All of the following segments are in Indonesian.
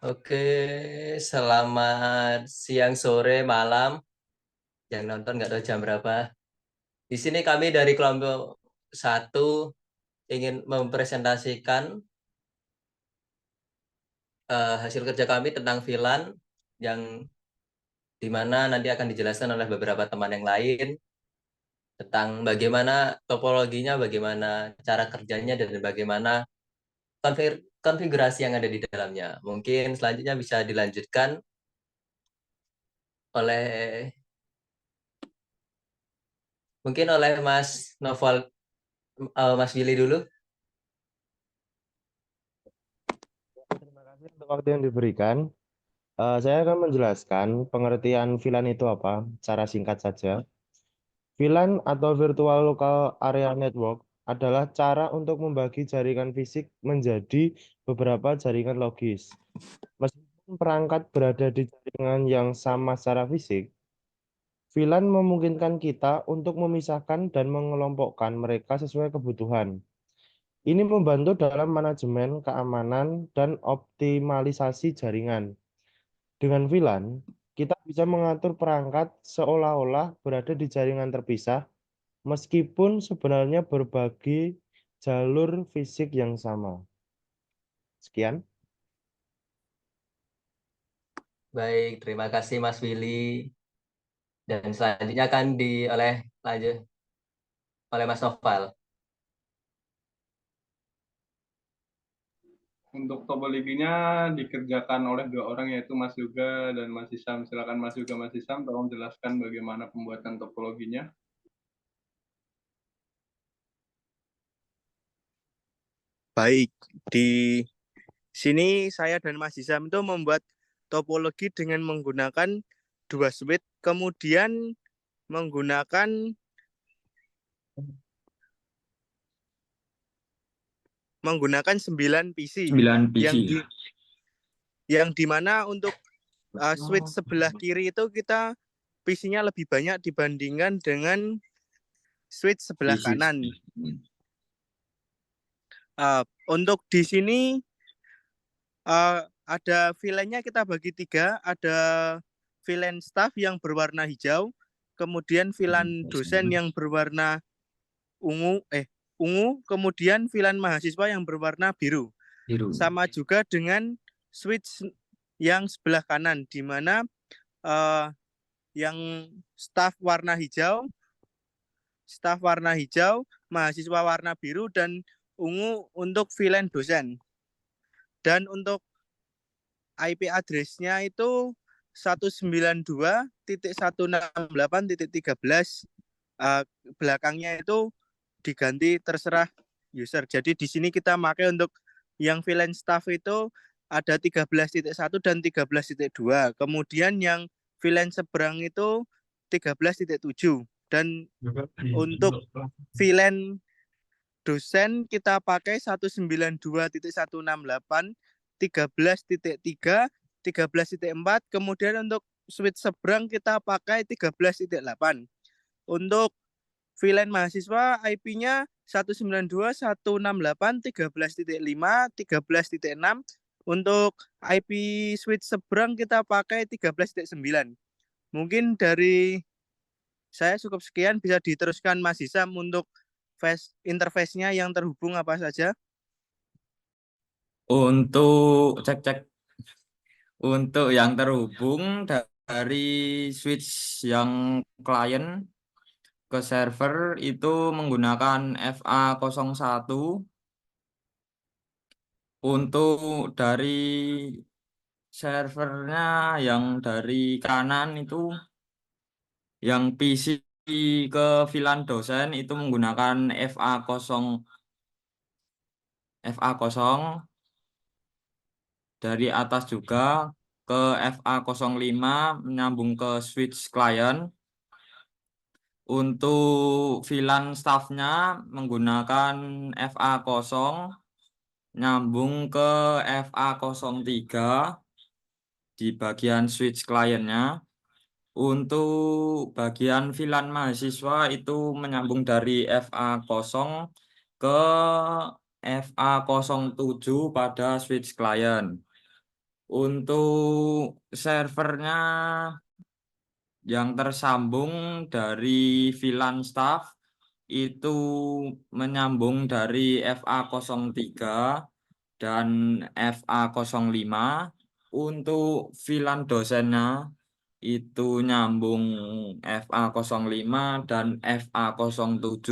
Oke, selamat siang, sore, malam. Yang nonton nggak tahu jam berapa. Di sini kami dari kelompok satu ingin mempresentasikan hasil kerja kami tentang VLAN yang dimana nanti akan dijelaskan oleh beberapa teman yang lain tentang bagaimana topologinya, bagaimana cara kerjanya, dan bagaimana konfigurasi yang ada di dalamnya. Mungkin selanjutnya bisa dilanjutkan oleh Mas Noval, Mas Willy dulu. Terima kasih untuk waktu yang diberikan. Saya akan menjelaskan pengertian VLAN itu apa, secara singkat saja. VLAN atau Virtual Local Area Network adalah cara untuk membagi jaringan fisik menjadi beberapa jaringan logis. Meskipun perangkat berada di jaringan yang sama secara fisik, VLAN memungkinkan kita untuk memisahkan dan mengelompokkan mereka sesuai kebutuhan. Ini membantu dalam manajemen keamanan dan optimalisasi jaringan. Dengan VLAN, kita bisa mengatur perangkat seolah-olah berada di jaringan terpisah, meskipun sebenarnya berbagi jalur fisik yang sama. Sekian. Baik, terima kasih Mas Willy. Dan selanjutnya akan lanjut oleh Mas Noval. Untuk topologinya dikerjakan oleh dua orang, yaitu Mas Yoga dan Mas Isam. Silakan Mas Yoga, Mas Isam, tolong jelaskan bagaimana pembuatan topologinya. Baik, di sini saya dan Mas Isam itu membuat topologi dengan menggunakan dua switch, kemudian menggunakan 9 PC. 9 PC. Yang dimana untuk switch sebelah kiri itu kita PC-nya lebih banyak dibandingkan dengan switch sebelah kanan. Untuk di sini ada VLAN-nya kita bagi 3, ada VLAN staff yang berwarna hijau, kemudian VLAN dosen yang berwarna ungu, kemudian VLAN mahasiswa yang berwarna biru. Sama juga dengan switch yang sebelah kanan, di mana yang staff warna hijau, mahasiswa warna biru, dan ungu untuk VLAN dosen. Dan untuk IP address-nya itu 192.168.13. Belakangnya itu diganti terserah user. Jadi di sini kita pakai untuk yang VLAN staff itu ada 13.1 dan 13.2. Kemudian yang VLAN seberang itu 13.7. Dan untuk VLAN dosen kita pakai 192.168, 13.3, 13.4. Kemudian untuk switch seberang kita pakai 13.8. Untuk VLAN mahasiswa IP-nya 192.168, 13.5, 13.6. Untuk IP switch seberang kita pakai 13.9. Mungkin dari saya cukup sekian, bisa diteruskan Mas Hisam untuk interface-nya yang terhubung apa saja. Untuk untuk yang terhubung dari switch yang klien ke server itu menggunakan FA01. Untuk dari servernya yang dari kanan itu, yang PC ke VLAN dosen itu menggunakan FA0. Dari atas juga ke FA05 menyambung ke switch client. Untuk VLAN staffnya menggunakan FA0 nyambung ke FA03 di bagian switch clientnya. Untuk bagian VLAN mahasiswa itu menyambung dari FA0 ke FA07 pada switch client. Untuk servernya yang tersambung dari VLAN staff itu menyambung dari FA03 dan FA05. Untuk VLAN dosennya itu nyambung FA05 dan FA07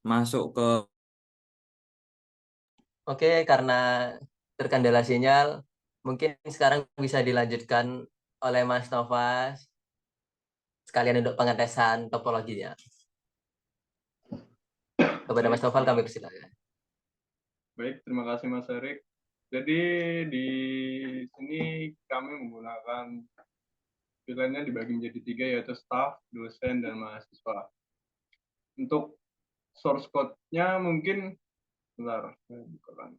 masuk ke Oke, karena terkendala sinyal, mungkin sekarang bisa dilanjutkan oleh Mas Novas sekalian untuk pengetesan topologinya. Kepada Mas Noval kami persilakan. Baik, terima kasih Mas Erik. Jadi di sini kami menggunakan pilihannya dibagi menjadi 3, yaitu staff, dosen, dan mahasiswa. Untuk source code-nya mungkin, bentar, saya bukakan.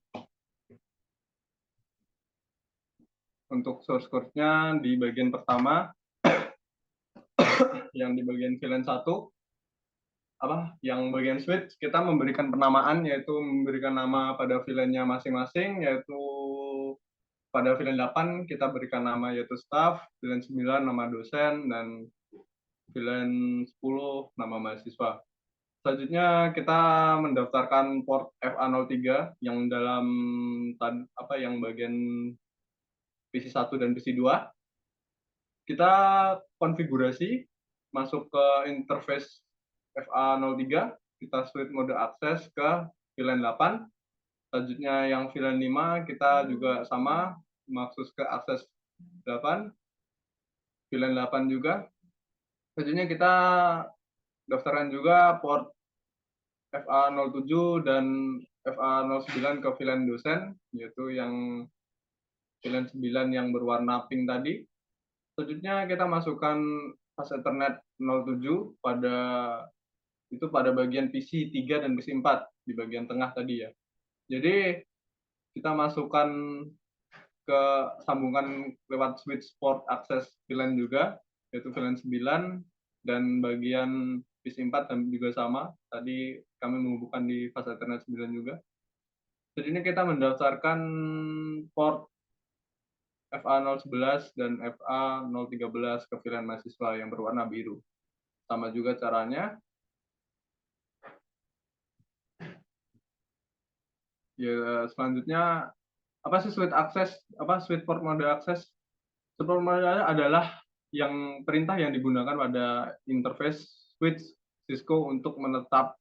Untuk source code-nya di bagian pertama, yang di bagian VLAN 1, yang bagian switch kita memberikan penamaan, yaitu memberikan nama pada VLAN-nya masing-masing, yaitu pada VLAN 8 kita berikan nama yaitu staff, VLAN 9 nama dosen, dan VLAN 10 nama mahasiswa. Selanjutnya kita mendaftarkan port FA03 yang dalam yang bagian PC1 dan PC2. Kita konfigurasi masuk ke interface FA03, kita switch mode akses ke VLAN 8. Selanjutnya yang VLAN 5 kita juga sama, maksud ke akses 8, VLAN 8 juga. Selanjutnya kita daftarkan juga port FA07 dan FA09 ke VLAN dosen, yaitu yang VLAN 9 yang berwarna pink tadi. Selanjutnya kita masukkan pas Ethernet 07 pada bagian PC 3 dan PC 4 di bagian tengah tadi ya. Jadi kita masukkan ke sambungan lewat switch port akses VLAN juga, yaitu VLAN 9, dan bagian PC 4 dan juga sama. Tadi kami menghubungkan di fase Ethernet 9 juga. Jadi ini kita mendaftarkan port FA011 dan FA013 ke VLAN mahasiswa yang berwarna biru. Sama juga caranya. Ya, selanjutnya apa sih switch akses? Switch port mode akses? Switch port mode adalah perintah yang digunakan pada interface switch Cisco untuk menetapkan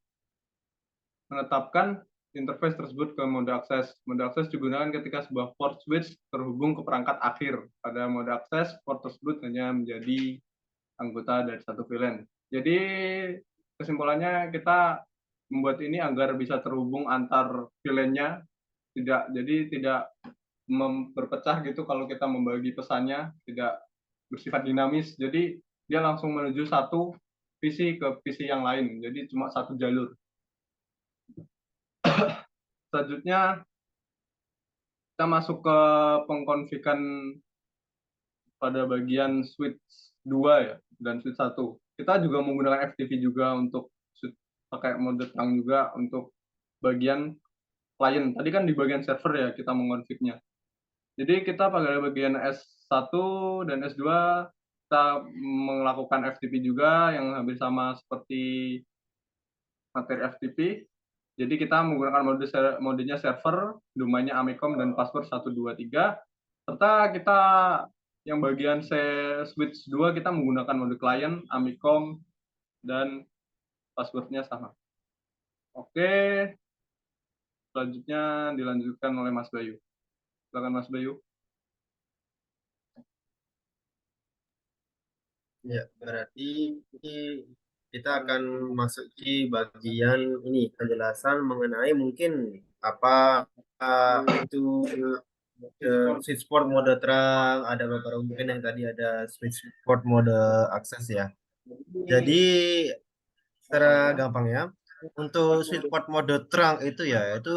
interface tersebut ke mode akses. Mode akses digunakan ketika sebuah port switch terhubung ke perangkat akhir. Pada mode akses, port tersebut hanya menjadi anggota dari satu VLAN. Jadi kesimpulannya kita membuat ini agar bisa terhubung antar VLAN-nya, tidak berpecah gitu kalau kita membagi pesannya, tidak bersifat dinamis. Jadi dia langsung menuju satu PC ke PC yang lain. Jadi cuma satu jalur. Selanjutnya kita masuk ke pengkonfigan pada bagian switch 2 ya dan switch 1. Kita juga menggunakan FTP juga untuk pakai mode terang juga untuk bagian client. Tadi kan di bagian server ya kita mengonfignya. Jadi kita pada bagian S1 dan S2 kita melakukan FTP juga yang hampir sama seperti materi FTP. Jadi kita menggunakan modenya server, domainnya Amicom dan password 123. Serta kita yang bagian switch 2 kita menggunakan mode client, Amicom, dan passwordnya sama. Oke, selanjutnya dilanjutkan oleh Mas Bayu. Silakan Mas Bayu. Ya, berarti kita akan masuki bagian ini penjelasan mengenai mungkin apa itu switch port mode terang, ada beberapa mungkin yang tadi ada switch port mode akses ya. Jadi secara gampang ya, untuk switch port mode terang itu ya, itu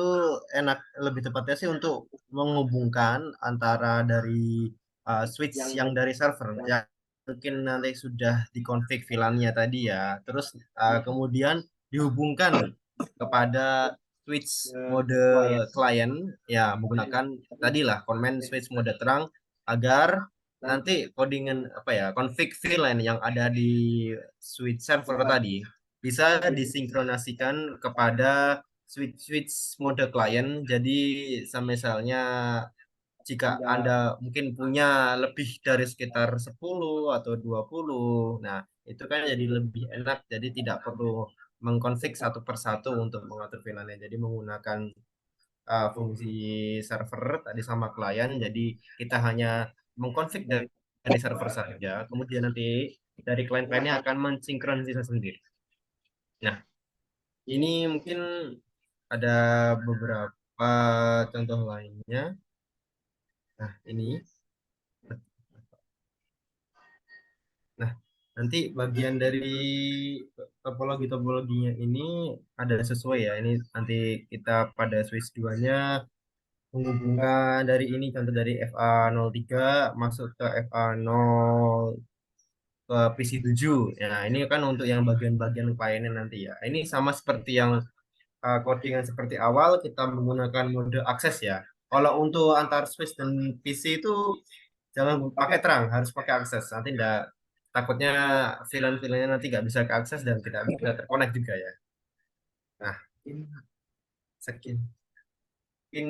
enak, lebih tepatnya sih untuk menghubungkan antara dari switch yang dari server ya, mungkin nanti sudah dikonfig VLAN-nya tadi ya, terus kemudian dihubungkan kepada switch mode client ya menggunakan tadilah command switch mode terang agar nanti codingan apa ya, config VLAN yang ada di switch server tadi bisa disinkronasikan kepada switch mode klien. Jadi misalnya jika Anda mungkin punya lebih dari sekitar 10 atau 20, nah itu kan jadi lebih enak, jadi tidak perlu mengkonfig satu persatu untuk mengatur VLAN-nya. Jadi menggunakan fungsi server tadi sama klien, jadi kita hanya mengkonfig dari server saja, kemudian nanti dari klien-kliennya akan mensinkronisasi sendiri. Nah, ini mungkin ada beberapa contoh lainnya. Nah, ini. Nah, nanti bagian dari topologinya ini ada sesuai ya. Ini nanti kita pada switch 2-nya menghubungkan dari ini, contoh dari FA03 masuk ke FA0 ke PC7. Nah, ini kan untuk yang bagian-bagian kliennya nanti ya. Ini sama seperti yang codingan seperti awal, kita menggunakan mode akses ya. Kalau untuk antar switch dan PC itu jangan pakai terang, harus pakai akses. Nanti enggak, takutnya VLAN-VLAN-nya nanti nggak bisa keakses dan tidak bisa terkonek juga ya. Nah, ini sekian. Mungkin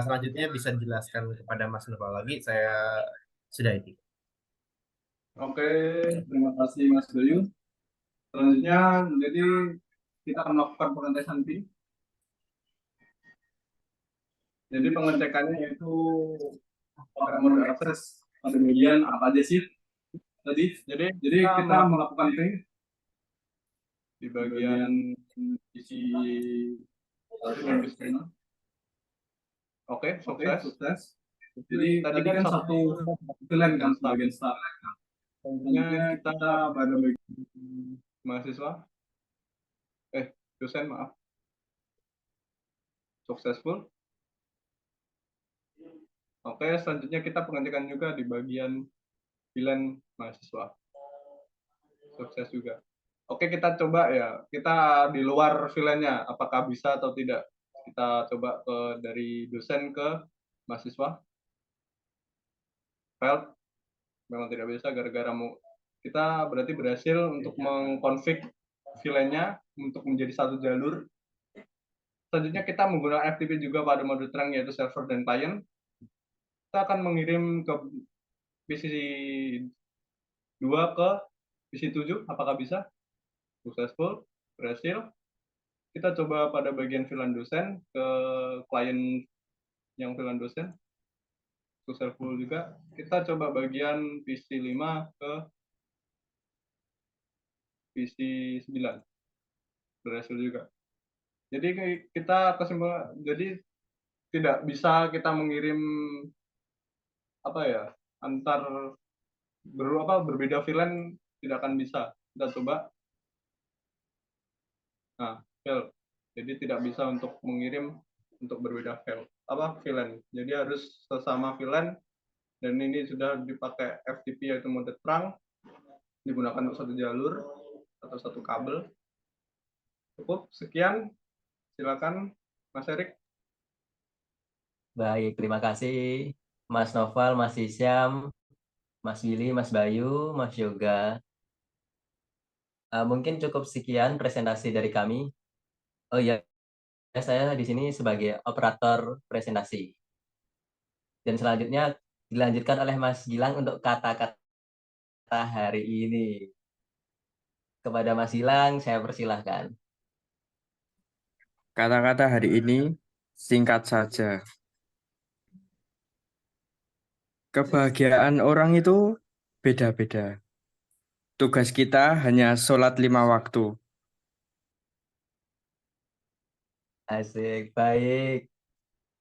selanjutnya bisa dijelaskan kepada Mas Nopal lagi. Saya sudah itu. Oke, terima kasih Mas Bayu. Selanjutnya, jadi kita akan melakukan pengetesan PIN. Jadi pengecekannya yaitu pakai mode akses pada bagian apa aja sih tadi. Jadi kita melakukan PIN di bagian isi dan bisnis. Oke, sukses. Jadi tadi kan satu VLAN kan bagian start. Tentunya kita pada bagian mahasiswa, dosen maaf, successful. Oke, selanjutnya kita pengecekan juga di bagian VLAN mahasiswa, sukses juga. Oke, kita coba ya, kita di luar VLAN-nya, apakah bisa atau tidak. Kita coba dari dosen ke mahasiswa. Failed, memang tidak bisa gara-gara kita berarti berhasil untuk mengkonfig VLAN-nya untuk menjadi satu jalur. Selanjutnya kita menggunakan FTP juga pada mode terang, yaitu server dan client. Kita akan mengirim ke PC 2 ke PC 7, apakah bisa? Successful, berhasil. Kita coba pada bagian VLAN dosen ke klien yang VLAN dosen, successful juga. Kita coba bagian PC 5 ke PC 9, berhasil juga. Jadi kita kesimpulan, jadi tidak bisa kita mengirim antar berbeda VLAN, tidak akan bisa. Kita coba. Nah, fail. Jadi tidak bisa untuk mengirim untuk berbeda VLAN. Jadi harus sesama VLAN, dan ini sudah dipakai FTP yaitu mode terang, digunakan untuk satu jalur atau satu kabel. Cukup sekian. Silakan Mas Erik. Baik, terima kasih Mas Noval, Mas Isyam, Mas Willy, Mas Bayu, Mas Yoga. Mungkin cukup sekian presentasi dari kami. Oh ya, saya di sini sebagai operator presentasi. Dan selanjutnya dilanjutkan oleh Mas Gilang untuk kata-kata hari ini. Kepada Mas Gilang, saya persilahkan. Kata-kata hari ini singkat saja. Kebahagiaan orang itu beda-beda. Tugas kita hanya sholat 5 waktu. Asik, baik.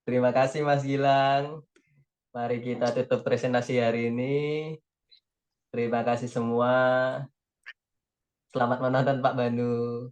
Terima kasih Mas Gilang. Mari kita tutup presentasi hari ini. Terima kasih semua. Selamat menonton Pak Banu.